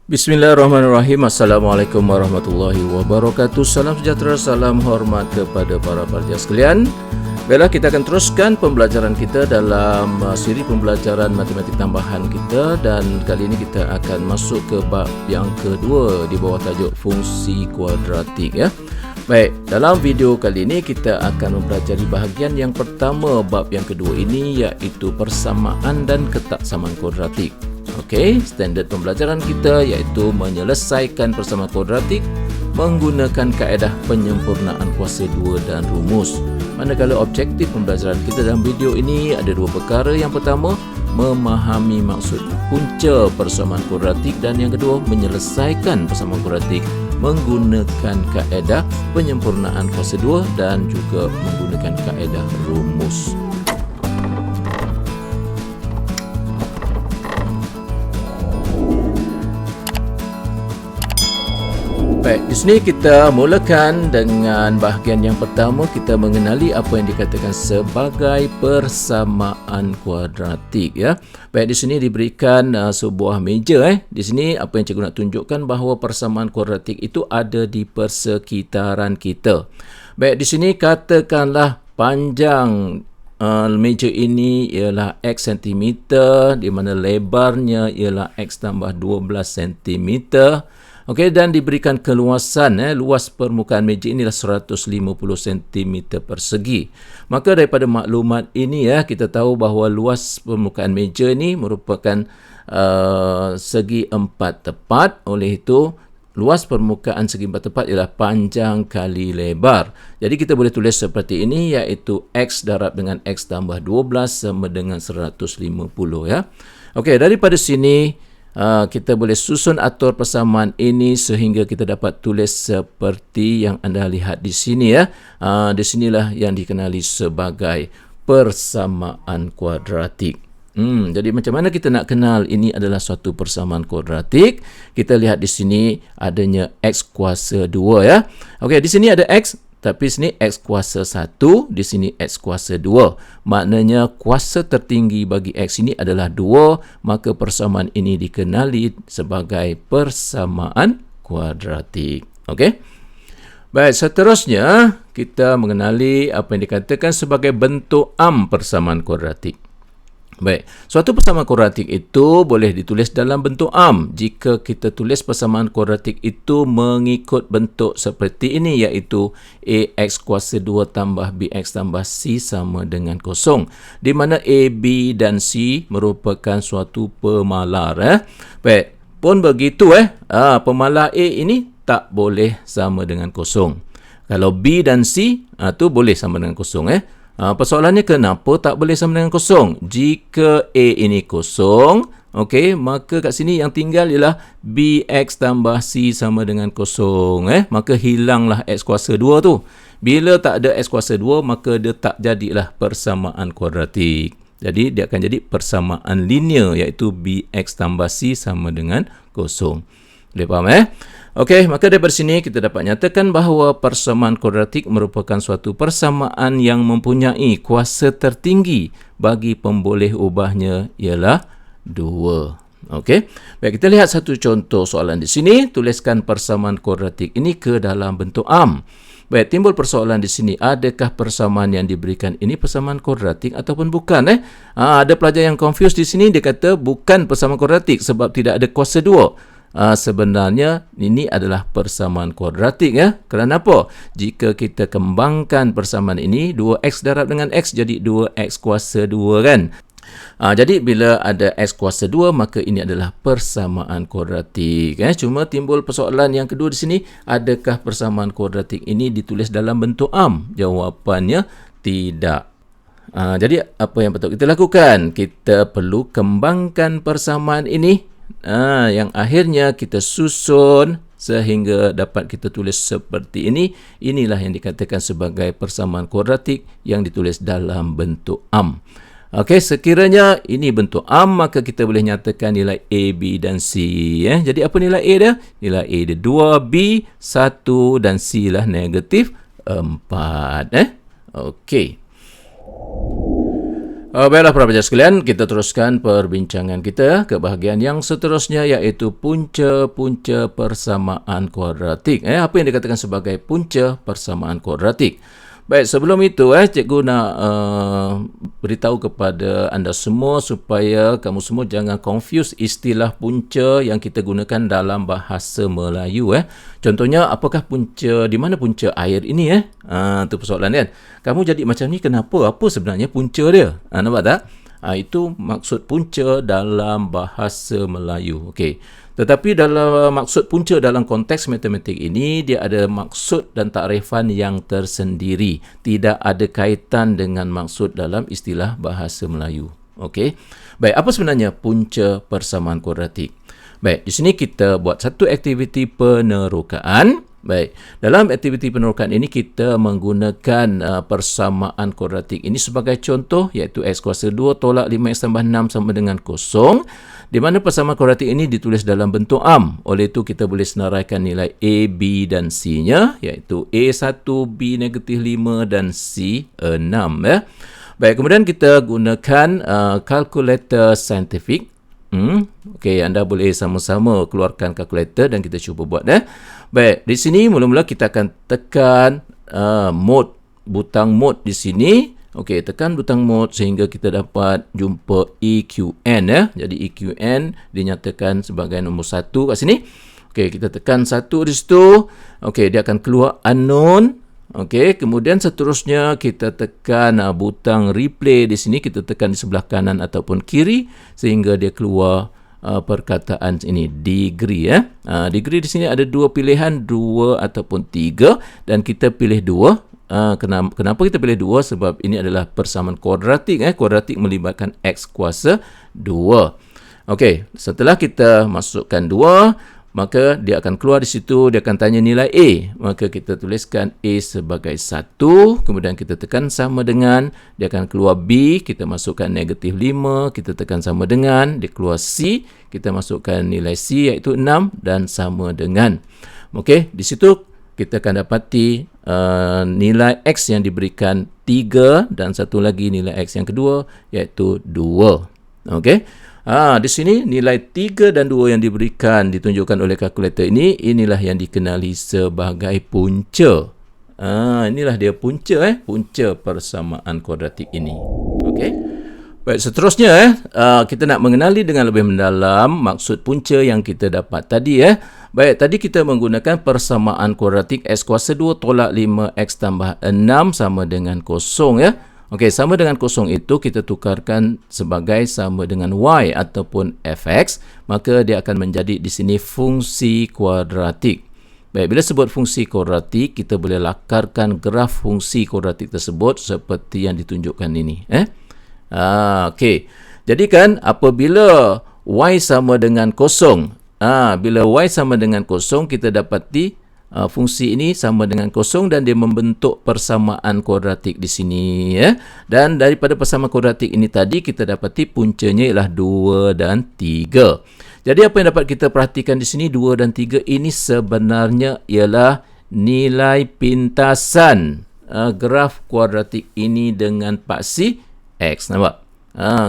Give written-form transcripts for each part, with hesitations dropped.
Bismillahirrahmanirrahim. Assalamualaikum warahmatullahi wabarakatuh. Salam sejahtera, salam hormat kepada para pelajar sekalian. Baiklah, kita akan teruskan pembelajaran kita dalam siri pembelajaran matematik tambahan kita, dan kali ini kita akan masuk ke bab yang kedua di bawah tajuk fungsi kuadratik ya. Baik, dalam video kali ini kita akan mempelajari bahagian yang pertama bab yang kedua ini, iaitu persamaan dan ketaksamaan kuadratik. Okey, standard pembelajaran kita iaitu menyelesaikan persamaan kuadratik menggunakan kaedah penyempurnaan kuasa 2 dan rumus. Manakala objektif pembelajaran kita dalam video ini ada dua perkara. Yang pertama, memahami maksud punca persamaan kuadratik, dan yang kedua, menyelesaikan persamaan kuadratik menggunakan kaedah penyempurnaan kuasa 2 dan juga menggunakan kaedah rumus. Baik, di sini kita mulakan dengan bahagian yang pertama. Kita mengenali apa yang dikatakan sebagai persamaan kuadratik ya. Baik, di sini diberikan sebuah meja Di sini apa yang cikgu nak tunjukkan bahawa persamaan kuadratik itu ada di persekitaran kita. Baik, di sini katakanlah panjang meja ini ialah X cm, di mana lebarnya ialah X tambah 12 cm. Okey, dan diberikan keluasan luas permukaan meja inilah 150 cm persegi. Maka daripada maklumat ini kita tahu bahawa luas permukaan meja ini merupakan segi 4 tepat. Oleh itu, luas permukaan segi 4 tepat ialah panjang kali lebar. Jadi kita boleh tulis seperti ini, iaitu X darab dengan X tambah 12 sama dengan 150 ya. Okey, daripada sini kita boleh susun atur persamaan ini sehingga kita dapat tulis seperti yang anda lihat di sini ya. Di sinilah yang dikenali sebagai persamaan kuadratik. Jadi macam mana kita nak kenal ini adalah suatu persamaan kuadratik? Kita lihat di sini adanya X kuasa 2 ya. Okey, di sini ada X, tapi sini X kuasa 1, di sini X kuasa 2. Maknanya kuasa tertinggi bagi X ini adalah 2, maka persamaan ini dikenali sebagai persamaan kuadratik. Okey. Baik, seterusnya kita mengenali apa yang dikatakan sebagai bentuk am persamaan kuadratik. Baik, suatu persamaan kuadratik itu boleh ditulis dalam bentuk am jika kita tulis persamaan kuadratik itu mengikut bentuk seperti ini, iaitu AX kuasa 2 tambah BX tambah C sama dengan kosong, di mana A, B dan C merupakan suatu pemalar. Baik, pun begitu pemalar A ini tak boleh sama dengan kosong. Kalau B dan C tu boleh sama dengan kosong persoalannya kenapa tak boleh sama dengan kosong? Jika A ini kosong, okey, maka kat sini yang tinggal ialah BX tambah C sama dengan kosong. Maka hilanglah X kuasa 2 tu. Bila tak ada X kuasa 2, maka dia tak jadilah persamaan kuadratik. Jadi dia akan jadi persamaan linear, iaitu BX tambah C sama dengan kosong. Boleh faham Okey, maka daripada sini kita dapat nyatakan bahawa persamaan kuadratik merupakan suatu persamaan yang mempunyai kuasa tertinggi bagi pemboleh ubahnya ialah 2. Okey. Baik, kita lihat satu contoh soalan di sini. Tuliskan persamaan kuadratik ini ke dalam bentuk am. Baik, timbul persoalan di sini, adakah persamaan yang diberikan ini persamaan kuadratik ataupun bukan? Ada pelajar yang confused di sini, dia kata bukan persamaan kuadratik sebab tidak ada kuasa 2. Sebenarnya ini adalah persamaan kuadratik Kerana apa? Jika kita kembangkan persamaan ini, 2x darab dengan x jadi 2x kuasa 2 kan. Jadi bila ada x kuasa 2, maka ini adalah persamaan kuadratik Cuma timbul persoalan yang kedua di sini, adakah persamaan kuadratik ini ditulis dalam bentuk am? Jawapannya tidak. Jadi apa yang patut kita lakukan? Kita perlu kembangkan persamaan ini, yang akhirnya kita susun sehingga dapat kita tulis seperti ini. Inilah yang dikatakan sebagai persamaan kuadratik yang ditulis dalam bentuk am. Okey, sekiranya ini bentuk am, maka kita boleh nyatakan nilai A, B dan C Jadi apa nilai A dia? Nilai A dia 2, B 1 dan C lah negatif 4 Okey. Baiklah para pelajar sekalian, kita teruskan perbincangan kita ke bahagian yang seterusnya, iaitu punca-punca persamaan kuadratik. Apa yang dikatakan sebagai punca persamaan kuadratik? Baik, sebelum itu cikgu nak beritahu kepada anda semua supaya kamu semua jangan confuse istilah punca yang kita gunakan dalam bahasa Melayu. Contohnya, apakah punca, di mana punca air ini? Itu persoalan kan. Kamu jadi macam ni kenapa? Apa sebenarnya punca dia? Nampak tak? Itu maksud punca dalam bahasa Melayu. Okey. Tetapi dalam maksud punca dalam konteks matematik ini, dia ada maksud dan takrifan yang tersendiri. Tidak ada kaitan dengan maksud dalam istilah bahasa Melayu. Okey. Baik, apa sebenarnya punca persamaan kuadratik? Baik, di sini kita buat satu aktiviti penerokaan. Baik, dalam aktiviti penerokaan ini kita menggunakan persamaan kuadratik ini sebagai contoh, iaitu x kuasa 2 tolak 5x tambah 6 sama dengan kosong, di mana persamaan kuadratik ini ditulis dalam bentuk am. Oleh itu kita boleh senaraikan nilai A, B dan C-nya, iaitu A1, B negatif 5 dan C 6. Baik, kemudian kita gunakan kalkulator saintifik. Okey, anda boleh sama-sama keluarkan kalkulator dan kita cuba buat. Baik, di sini mula-mula kita akan tekan mode, butang mode di sini. Okey, tekan butang mode sehingga kita dapat jumpa EQN. Jadi EQN dinyatakan sebagai nombor 1 kat sini. Okey, kita tekan 1 di situ. Okey, dia akan keluar unknown. Okey, kemudian seterusnya kita tekan butang replay di sini, kita tekan di sebelah kanan ataupun kiri sehingga dia keluar perkataan ini degree. Degree di sini ada dua pilihan, 2 ataupun 3, dan kita pilih 2. Kenapa kita pilih 2? Sebab ini adalah persamaan kuadratik. Kuadratik melibatkan x kuasa 2. Okey, setelah kita masukkan 2, maka dia akan keluar di situ, dia akan tanya nilai A. Maka kita tuliskan A sebagai 1, kemudian kita tekan sama dengan, dia akan keluar B, kita masukkan negatif 5, kita tekan sama dengan, dia keluar C, kita masukkan nilai C iaitu 6 dan sama dengan. Okey, di situ kita akan dapati nilai X yang diberikan 3 dan satu lagi nilai X yang kedua iaitu 2. Okey. Di sini nilai 3 dan 2 yang diberikan, ditunjukkan oleh kalkulator ini, inilah yang dikenali sebagai punca. Inilah dia punca, punca persamaan kuadratik ini. Okey. Baik, seterusnya kita nak mengenali dengan lebih mendalam maksud punca yang kita dapat tadi. Baik, tadi kita menggunakan persamaan kuadratik x kuasa 2 tolak 5x tambah 6 sama dengan kosong. Okey, sama dengan kosong itu kita tukarkan sebagai sama dengan y ataupun fx, maka dia akan menjadi di sini fungsi kuadratik. Baik, bila sebut fungsi kuadratik, kita boleh lakarkan graf fungsi kuadratik tersebut seperti yang ditunjukkan ini. Okey. Jadi kan apabila y sama dengan kosong, bila y sama dengan kosong, kita dapati fungsi ini sama dengan kosong dan dia membentuk persamaan kuadratik di sini. Dan daripada persamaan kuadratik ini tadi kita dapati puncanya ialah 2 dan 3. Jadi apa yang dapat kita perhatikan di sini, 2 dan 3 ini sebenarnya ialah nilai pintasan graf kuadratik ini dengan paksi X. Nampak?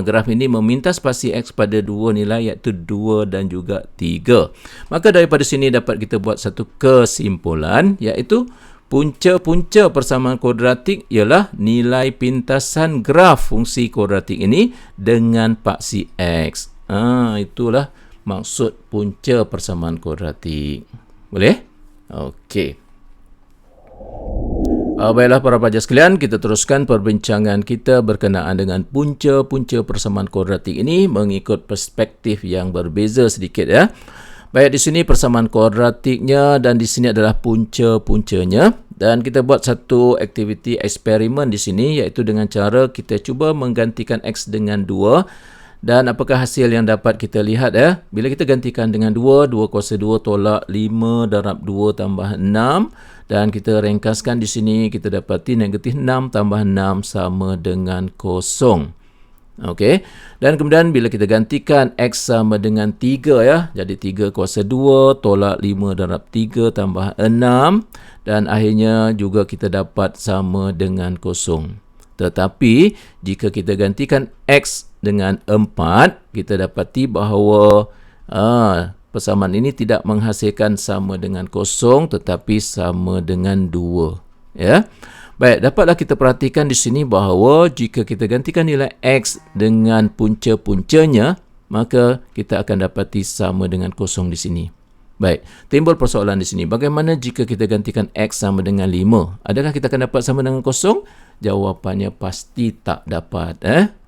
Graf ini memintas paksi X pada dua nilai iaitu 2 dan juga 3. Maka daripada sini dapat kita buat satu kesimpulan, iaitu punca-punca persamaan kuadratik ialah nilai pintasan graf fungsi kuadratik ini dengan paksi X. Itulah maksud punca persamaan kuadratik. Boleh? Okey. Baiklah para pelajar sekalian, kita teruskan perbincangan kita berkenaan dengan punca-punca persamaan kuadratik ini mengikut perspektif yang berbeza sedikit. Baik, di sini persamaan kuadratiknya dan di sini adalah punca-puncanya, dan kita buat satu aktiviti eksperimen di sini, iaitu dengan cara kita cuba menggantikan X dengan 2. Dan apakah hasil yang dapat kita lihat? Bila kita gantikan dengan 2 kuasa 2 tolak 5 darab 2 tambah 6. Dan kita ringkaskan di sini, kita dapati negatif 6 tambah 6 sama dengan kosong. Okey. Dan kemudian bila kita gantikan X sama dengan 3 jadi 3 kuasa 2 tolak 5 darab 3 tambah 6. Dan akhirnya juga kita dapat sama dengan kosong. Tetapi jika kita gantikan X dengan 4, kita dapati bahawa persamaan ini tidak menghasilkan sama dengan kosong tetapi sama dengan 2. Ya. Baik, dapatlah kita perhatikan di sini bahawa jika kita gantikan nilai X dengan punca-puncanya, maka kita akan dapati sama dengan kosong di sini. Baik, timbul persoalan di sini. Bagaimana jika kita gantikan X sama dengan 5? Adakah kita akan dapat sama dengan kosong? Jawapannya pasti tak dapat.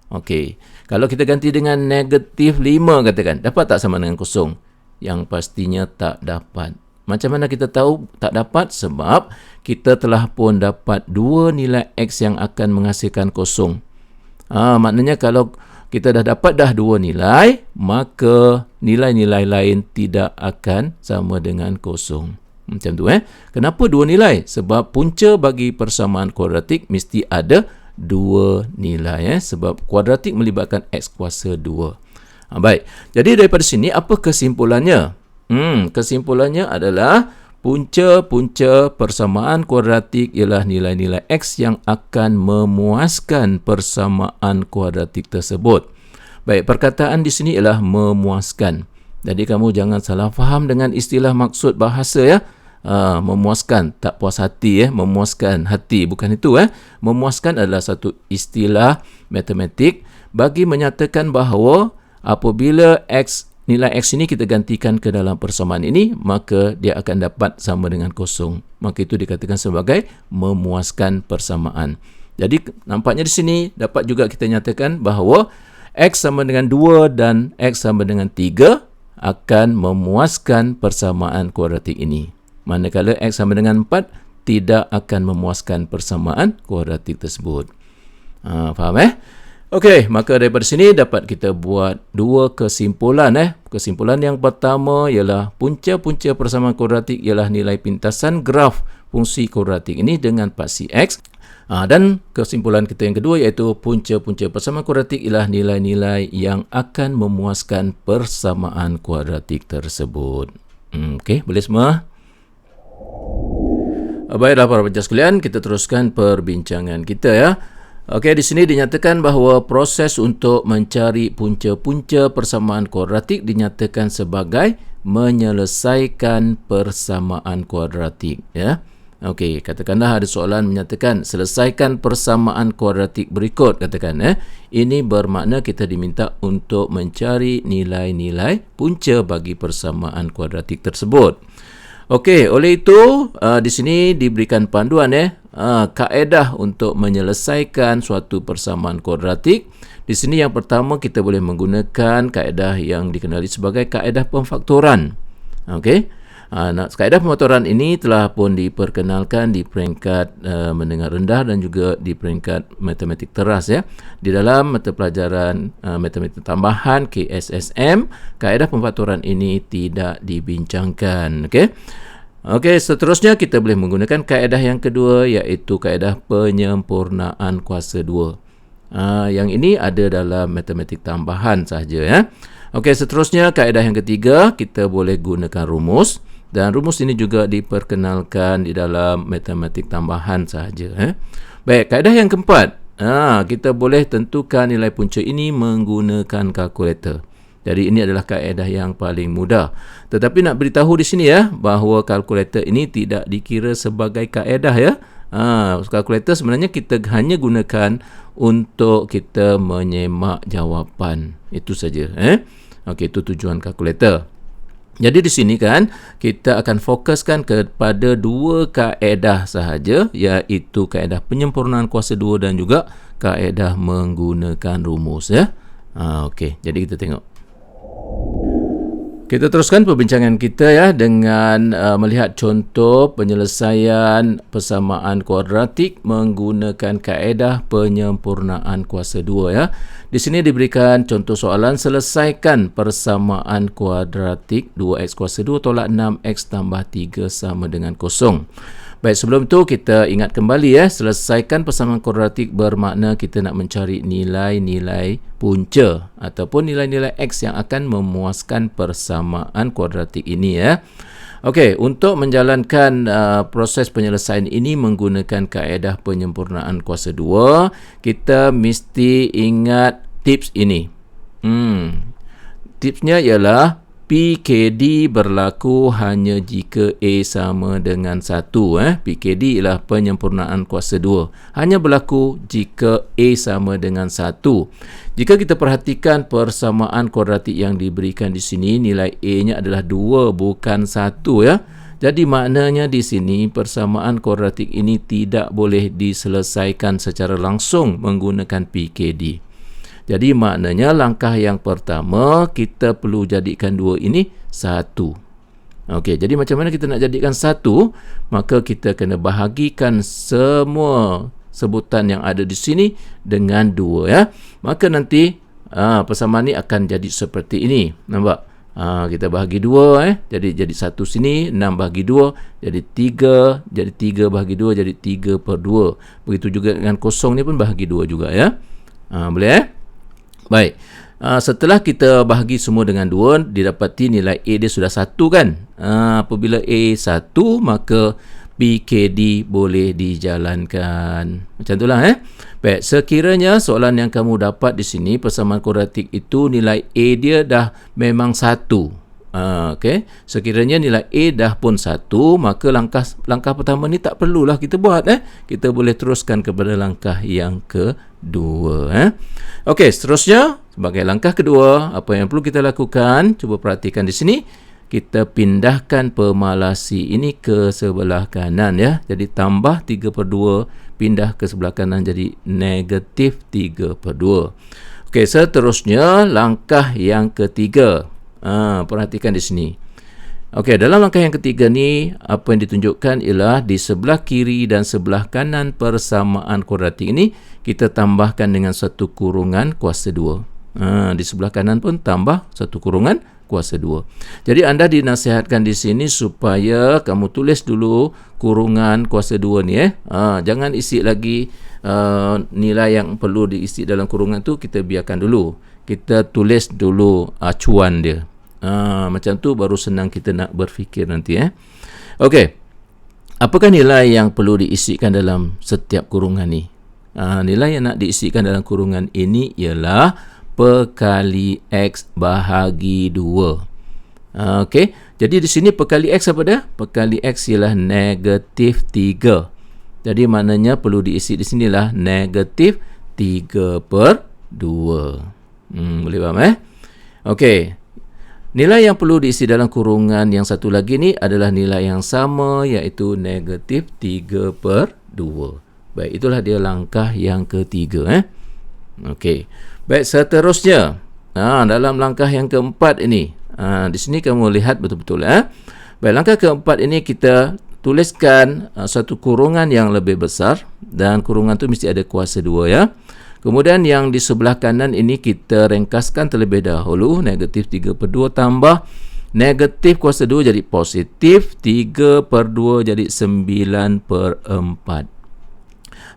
Okey. Kalau kita ganti dengan negatif 5 katakan, dapat tak sama dengan kosong? Yang pastinya tak dapat. Macam mana kita tahu tak dapat? Sebab kita telah pun dapat 2 nilai X yang akan menghasilkan kosong. Maknanya kalau kita dah dapat 2 nilai, maka nilai-nilai lain tidak akan sama dengan kosong. Macam tu Kenapa 2 nilai? Sebab punca bagi persamaan kuadratik mesti ada 2 nilai sebab kuadratik melibatkan X kuasa 2. Baik. Jadi daripada sini apa kesimpulannya? Kesimpulannya adalah punca-punca persamaan kuadratik ialah nilai-nilai X yang akan memuaskan persamaan kuadratik tersebut. Baik, perkataan di sini ialah memuaskan. Jadi kamu jangan salah faham dengan istilah maksud bahasa memuaskan, tak puas hati memuaskan hati, bukan itu Memuaskan adalah satu istilah matematik bagi menyatakan bahawa apabila nilai X ini kita gantikan ke dalam persamaan ini, maka dia akan dapat sama dengan kosong. Maka itu dikatakan sebagai memuaskan persamaan. Jadi nampaknya di sini dapat juga kita nyatakan bahawa X sama dengan 2 dan X sama dengan 3 akan memuaskan persamaan kuadratik ini. Manakala X sama dengan 4 tidak akan memuaskan persamaan kuadratik tersebut. Faham Okey, maka daripada sini dapat kita buat 2 kesimpulan. Kesimpulan yang pertama ialah punca-punca persamaan kuadratik ialah nilai pintasan graf fungsi kuadratik ini dengan paksi X. Dan kesimpulan kita yang kedua iaitu punca-punca persamaan kuadratik ialah nilai-nilai yang akan memuaskan persamaan kuadratik tersebut. Okey, boleh semua? Baiklah para pelajar sekalian, kita teruskan perbincangan kita Okey, di sini dinyatakan bahawa proses untuk mencari punca-punca persamaan kuadratik dinyatakan sebagai menyelesaikan persamaan kuadratik Okey, katakanlah ada soalan menyatakan selesaikan persamaan kuadratik berikut katakan Ini bermakna kita diminta untuk mencari nilai-nilai punca bagi persamaan kuadratik tersebut. Okey, oleh itu di sini diberikan panduan kaedah untuk menyelesaikan suatu persamaan kuadratik. Di sini yang pertama kita boleh menggunakan kaedah yang dikenali sebagai kaedah pemfaktoran. Okey. Kaedah pemfaktoran ini telah pun diperkenalkan di peringkat menengah rendah dan juga di peringkat matematik teras Di dalam mata pelajaran matematik tambahan KSSM, kaedah pemfaktoran ini tidak dibincangkan. Okey, seterusnya kita boleh menggunakan kaedah yang kedua iaitu kaedah penyempurnaan kuasa 2. Yang ini ada dalam matematik tambahan sahaja Okey, seterusnya kaedah yang ketiga kita boleh gunakan rumus. Dan rumus ini juga diperkenalkan di dalam matematik tambahan sahaja. Baik, kaedah yang keempat. Kita boleh tentukan nilai punca ini menggunakan kalkulator. Jadi ini adalah kaedah yang paling mudah. Tetapi nak beritahu di sini bahawa kalkulator ini tidak dikira sebagai kaedah kalkulator sebenarnya kita hanya gunakan untuk kita menyemak jawapan. Itu saja. Okey, itu tujuan kalkulator. Jadi di sini kita akan fokuskan kepada 2 kaedah sahaja iaitu kaedah penyempurnaan kuasa 2 dan juga kaedah menggunakan rumus Okey, jadi kita tengok. Kita teruskan perbincangan kita dengan melihat contoh penyelesaian persamaan kuadratik menggunakan kaedah penyempurnaan kuasa 2 Di sini diberikan contoh soalan selesaikan persamaan kuadratik 2x kuasa 2 tolak 6x tambah 3 sama dengan kosong. Baik, sebelum itu kita ingat kembali selesaikan persamaan kuadratik bermakna kita nak mencari nilai-nilai punca ataupun nilai-nilai X yang akan memuaskan persamaan kuadratik ini Okey, untuk menjalankan proses penyelesaian ini menggunakan kaedah penyempurnaan kuasa 2, kita mesti ingat tips ini. Tipsnya ialah PKD berlaku hanya jika A sama dengan 1. PKD ialah penyempurnaan kuasa 2. Hanya berlaku jika A sama dengan 1. Jika kita perhatikan persamaan kuadratik yang diberikan di sini, nilai A-nya adalah 2 bukan 1 ya. Jadi maknanya di sini persamaan kuadratik ini tidak boleh diselesaikan secara langsung menggunakan PKD. Jadi maknanya langkah yang pertama kita perlu jadikan 2 ini 1. Okey, jadi macam mana kita nak jadikan 1? Maka kita kena bahagikan semua sebutan yang ada di sini dengan 2 ya. Maka nanti persamaan ni akan jadi seperti ini. Nampak? Kita bahagi 2 jadi 1 sini, 6 bahagi 2 jadi 3, jadi 3 bahagi 2 jadi 3/2. Begitu juga dengan kosong ni pun bahagi 2 juga ya. Boleh Baik, setelah kita bahagi semua dengan 2, didapati nilai A dia sudah 1 kan. Apabila A 1, maka PKD boleh dijalankan. Macam itulah Baik, sekiranya soalan yang kamu dapat di sini, persamaan kuadratik itu nilai A dia dah memang 1. Okey, sekiranya nilai A dah pun 1, maka langkah pertama ni tak perlulah kita buat kita boleh teruskan kepada langkah yang kedua Okey, seterusnya sebagai langkah kedua, apa yang perlu kita lakukan? Cuba perhatikan di sini. Kita pindahkan pemalasi ini ke sebelah kanan ya. Jadi tambah 3/2 pindah ke sebelah kanan jadi negatif 3/2. Okey, seterusnya langkah yang ketiga. Perhatikan di sini. Okey, dalam langkah yang ketiga ni, apa yang ditunjukkan ialah di sebelah kiri dan sebelah kanan persamaan kuadratik ini, kita tambahkan dengan satu kurungan kuasa 2. Di sebelah kanan pun tambah satu kurungan kuasa 2. Jadi anda dinasihatkan di sini supaya kamu tulis dulu kurungan kuasa 2 ni jangan isi lagi nilai yang perlu diisi dalam kurungan tu, kita biarkan dulu. Kita tulis dulu acuan dia. Macam tu baru senang kita nak berfikir nanti Okey. Apakah nilai yang perlu diisikan dalam setiap kurungan ni? Nilai yang nak diisikan dalam kurungan ini ialah perkali X bahagi 2. Okey. Jadi di sini perkali X apa dia? Perkali X ialah negatif 3. Jadi maknanya perlu diisi di sinilah negatif 3/2. Boleh faham Okey. Nilai yang perlu diisi dalam kurungan yang satu lagi ni adalah nilai yang sama, iaitu negatif 3/2. Baik, itulah dia langkah yang ketiga Okey. Baik, seterusnya dalam langkah yang keempat ini, di sini kamu lihat betul-betul Baik, langkah keempat ini kita tuliskan satu kurungan yang lebih besar, dan kurungan tu mesti ada kuasa 2 Kemudian yang di sebelah kanan ini kita ringkaskan terlebih dahulu. Negatif 3/2 tambah negatif kuasa 2 jadi positif 3/2 jadi 9/4.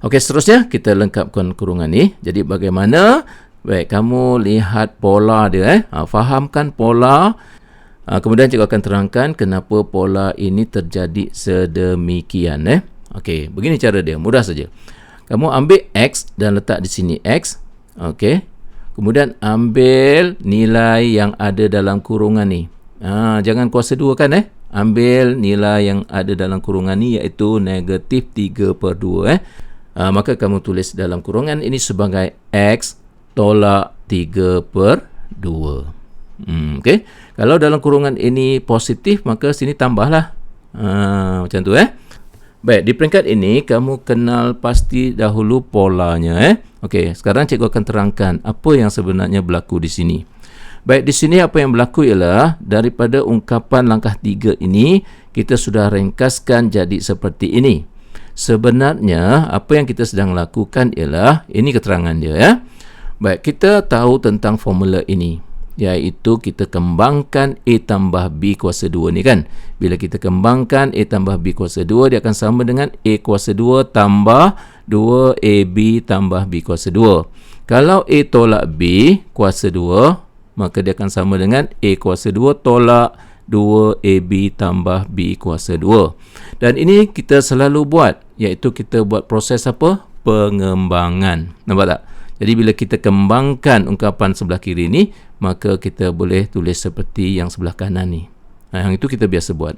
Okey, seterusnya kita lengkapkan kurungan ni. Jadi bagaimana? Baik, kamu lihat pola dia fahamkan pola. Kemudian cikgu akan terangkan kenapa pola ini terjadi sedemikian Okey, begini cara dia, mudah saja. Kamu ambil X dan letak di sini X. Okey. Kemudian ambil nilai yang ada dalam kurungan ni. Jangan kuasa 2 kan Ambil nilai yang ada dalam kurungan ni, iaitu negatif 3/2 maka kamu tulis dalam kurungan ini sebagai X tolak 3/2. Okey. Kalau dalam kurungan ini positif, maka sini tambahlah. Macam tu Baik, di peringkat ini kamu kenal pasti dahulu polanya Okey, sekarang cikgu akan terangkan apa yang sebenarnya berlaku di sini. Baik, di sini apa yang berlaku ialah daripada ungkapan langkah 3 ini kita sudah ringkaskan jadi seperti ini. Sebenarnya apa yang kita sedang lakukan ialah ini keterangan dia Baik, kita tahu tentang formula ini, iaitu kita kembangkan A tambah B kuasa 2 ni kan. Bila kita kembangkan A tambah B kuasa 2, dia akan sama dengan A kuasa 2 tambah 2AB tambah B kuasa 2. Kalau A tolak B kuasa 2, maka dia akan sama dengan A kuasa 2 tolak 2AB tambah B kuasa 2. Dan ini kita selalu buat, iaitu kita buat proses apa? Pengembangan. Nampak tak? Jadi bila kita kembangkan ungkapan sebelah kiri ni, maka kita boleh tulis seperti yang sebelah kanan ni. Yang itu kita biasa buat.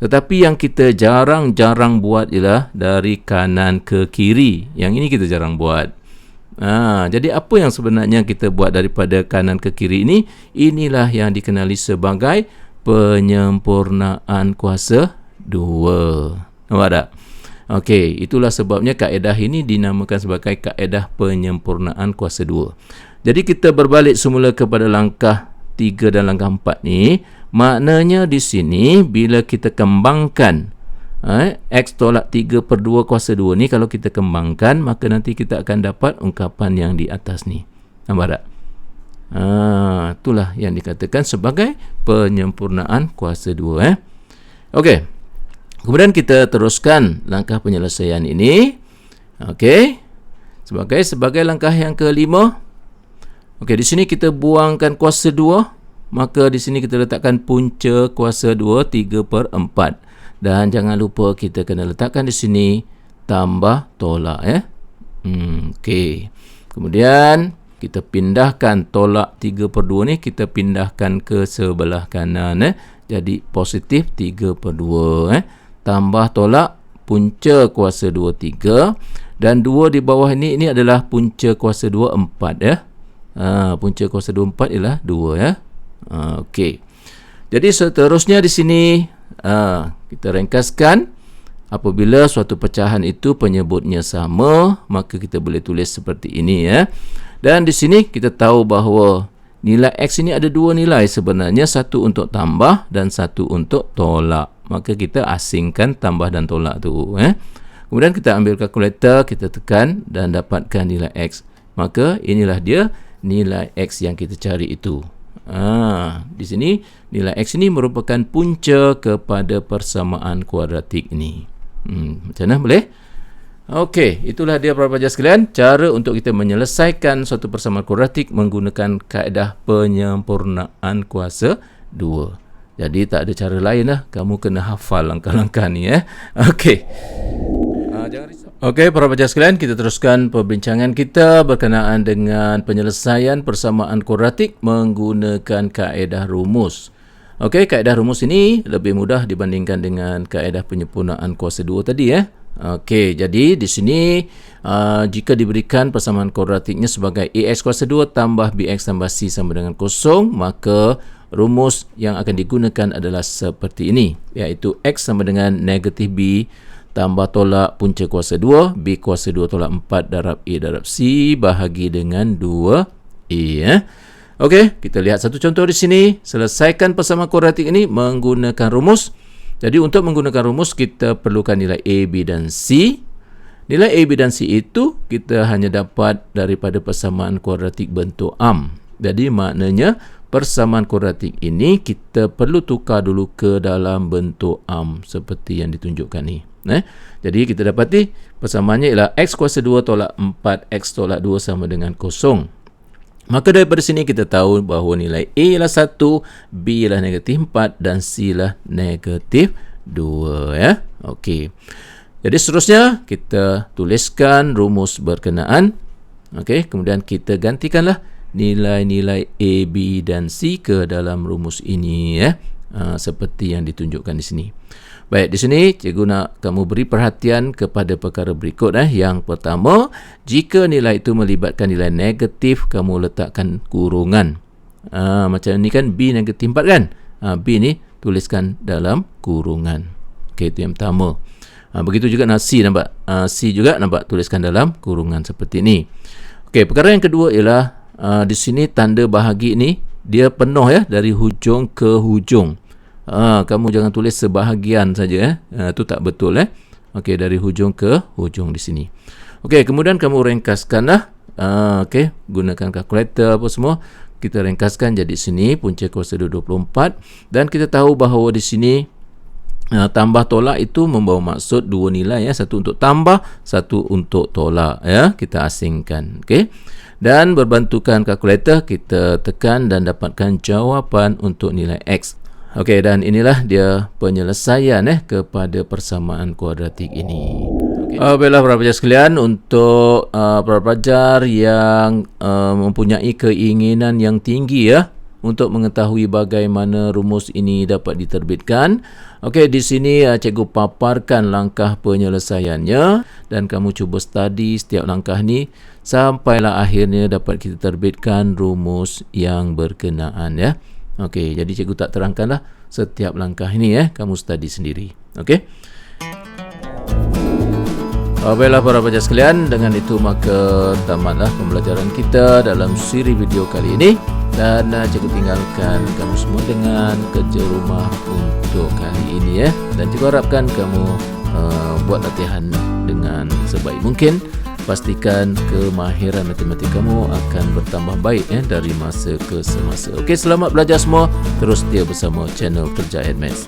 Tetapi yang kita jarang-jarang buat ialah dari kanan ke kiri. Yang ini kita jarang buat. Jadi apa yang sebenarnya kita buat daripada kanan ke kiri ini? Inilah yang dikenali sebagai penyempurnaan kuasa 2. Nampak tak? Okey, itulah sebabnya kaedah ini dinamakan sebagai kaedah penyempurnaan kuasa 2. Jadi kita berbalik semula kepada langkah 3 dan langkah 4 ni. Maknanya di sini bila kita kembangkan X tolak 3/2 kuasa 2 ni, kalau kita kembangkan, maka nanti kita akan dapat ungkapan yang di atas ni. Nampak tak? Itulah yang dikatakan sebagai penyempurnaan kuasa 2. Okey. Kemudian kita teruskan langkah penyelesaian ini. Okey. Sebagai langkah yang kelima. Okey, di sini kita buangkan kuasa 2. Maka di sini kita letakkan punca kuasa 2 3/4. Dan jangan lupa kita kena letakkan di sini tambah tolak. Okey. Kemudian kita pindahkan tolak 3/2 ni, kita pindahkan ke sebelah kanan. Jadi positif 3/2. Tambah tolak punca kuasa 2 3. Dan 2 di bawah ini adalah punca kuasa 2 4. Punca kuasa 2 4 ialah 2. Okey. Jadi seterusnya di sini kita ringkaskan. Apabila suatu pecahan itu penyebutnya sama, maka kita boleh tulis seperti ini. Dan di sini kita tahu bahawa nilai X ini ada dua nilai sebenarnya. Satu untuk tambah dan satu untuk tolak. Maka kita asingkan tambah dan tolak tu. Kemudian kita ambil kalkulator, kita tekan dan dapatkan nilai X. Maka inilah dia nilai X yang kita cari itu. Di sini nilai X ini merupakan punca kepada persamaan kuadratik ini. Macam mana boleh? Okey, itulah dia para pelajar sekalian, cara untuk kita menyelesaikan suatu persamaan kuadratik menggunakan kaedah penyempurnaan kuasa 2. Jadi tak ada cara lain lah, kamu kena hafal langkah-langkah ni. Okey. Jangan risau. Okey, para pelajar sekalian, kita teruskan perbincangan kita berkenaan dengan penyelesaian persamaan kuadratik menggunakan kaedah rumus. Okey, kaedah rumus ini lebih mudah dibandingkan dengan kaedah penyempurnaan kuasa 2 tadi. Okey, jadi di sini jika diberikan persamaan kuadratiknya sebagai AX kuasa 2 tambah BX tambah C sama dengan 0, maka rumus yang akan digunakan adalah seperti ini, iaitu X sama dengan negatif B tambah tolak punca kuasa 2, B kuasa 2 tolak 4 darab A darab C bahagi dengan 2A. Okey, kita lihat satu contoh di sini. Selesaikan persamaan kuadratik ini menggunakan rumus. Jadi untuk menggunakan rumus, kita perlukan nilai A, B dan C. Nilai A, B dan C itu kita hanya dapat daripada persamaan kuadratik bentuk am. Jadi maknanya persamaan kuadratik ini kita perlu tukar dulu ke dalam bentuk am seperti yang ditunjukkan ni. Jadi kita dapati persamaannya ialah X kuasa 2 tolak 4 X tolak 2 sama dengan 0. Maka daripada sini kita tahu bahawa nilai A ialah 1, B ialah negatif 4 dan C ialah negatif 2. Okey. Jadi seterusnya kita tuliskan rumus berkenaan. Okey, kemudian kita gantikanlah nilai-nilai A, B dan C ke dalam rumus ini. Seperti yang ditunjukkan di sini. Baik, di sini cikgu nak kamu beri perhatian kepada perkara berikut. Yang pertama, jika nilai itu melibatkan nilai negatif, kamu letakkan kurungan. Macam ni kan, B negatif 4 kan? B ni tuliskan dalam kurungan. Okey, itu yang pertama. Begitu juga nak C, nampak? C juga nampak, tuliskan dalam kurungan seperti ni. Okey, perkara yang kedua ialah di sini tanda bahagi ni dia penuh dari hujung ke hujung. Kamu jangan tulis sebahagian saja. Itu tak betul. Okey, dari hujung ke hujung di sini. Okey, kemudian kamu ringkaskanlah. Okey, gunakan kalkulator apa semua. Kita ringkaskan jadi sini punca kuasa 24 dan kita tahu bahawa di sini tambah tolak itu membawa maksud dua nilai. Satu untuk tambah, satu untuk tolak. Kita asingkan. Okey. Dan berbantukan kalkulator kita tekan dan dapatkan jawapan untuk nilai X. Okey, dan inilah dia penyelesaian kepada persamaan kuadratik ini. Baiklah para pelajar sekalian, untuk para pelajar yang mempunyai keinginan yang tinggi untuk mengetahui bagaimana rumus ini dapat diterbitkan. Okey, di sini cikgu paparkan langkah penyelesaiannya dan kamu cuba study setiap langkah ni sampailah akhirnya dapat kita terbitkan rumus yang berkenaan ya. Okey, jadi cikgu tak terangkanlah setiap langkah ini kamu study sendiri. Okey. Baiklah para pelajar sekalian, dengan itu maka tamatlah pembelajaran kita dalam siri video kali ini dan cikgu tinggalkan kamu semua dengan kerja rumah untuk kali ini dan cikgu harapkan kamu buat latihan dengan sebaik mungkin. Pastikan kemahiran matematik kamu akan bertambah baik dari masa ke semasa. Okey, selamat belajar semua. Terus setia bersama channel Kerja Admaths.